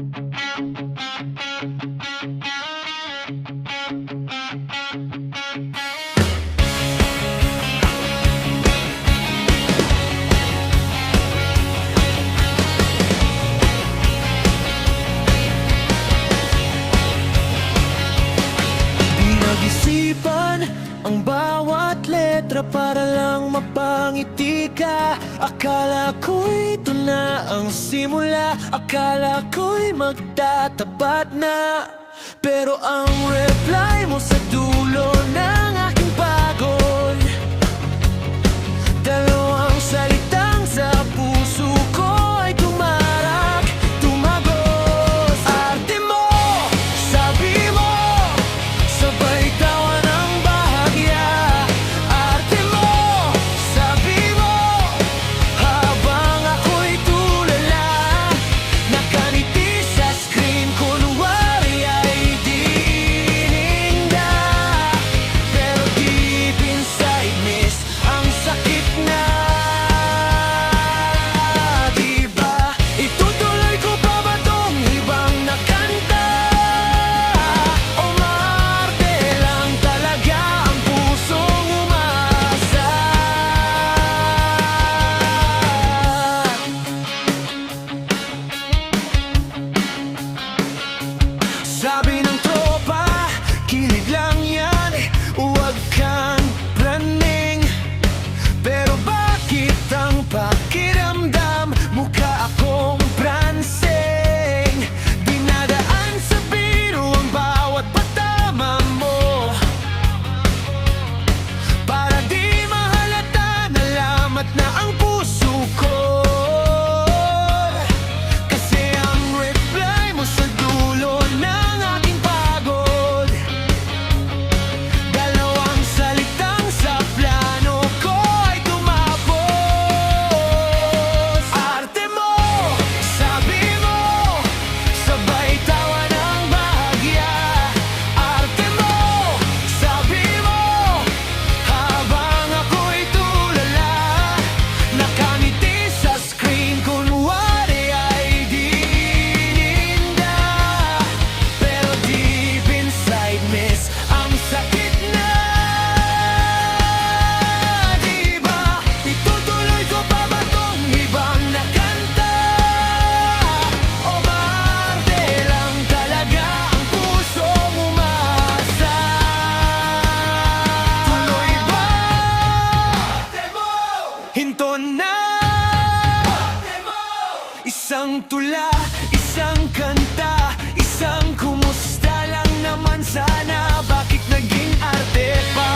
Pinag-isipan ang bawat letra para lang mapangiti ka. Akala ko'y ito na ang simula, akala ko'y magtatapat na. Pero ang reply mo sa dulo ng aking pagod, dalawang salitang sa puso ko ay tumarak, tumagos. Arte mo, sabi mo, sabay tawa ng bahagya. Arte mo, sabi mo, habang ako'y tulala, nakaniti sa screen, kunwari ay di ininda. Pero deep inside, miss, ang sakit na. Diba, itutuloy ko pa ba tong ibang na kanta? O maarte lang talaga ang pusong umasa? Sabi ng tropa, kilig lang yan, huwag kang praning. Pero bakit ang pakiramdam, mukha akong pransing? Dinadaan sa biro ang bawat patama mo, para di mahalata na lamat na ang puso ko. Kasi ang reply mo sa dulo ng aking pagod, dalawang salitang sa plano ko ay tumapos. Arte mo, sabi mo, sabay tawa ng bahagya. Arte mo, sabi mo, habang ako'y tulala, nakangiti sa screen, kunwari ay di ininda. Pero deep inside, miss, ang sakit na. Diba, itutuloy ko pa ba tong ibang na kanta? O maarte lang talaga ang pusong umasa? Tuloy ba? Hinto na. Isang tula, isang kanta, isang kumusta lang naman sana. Bakit naging arte pa?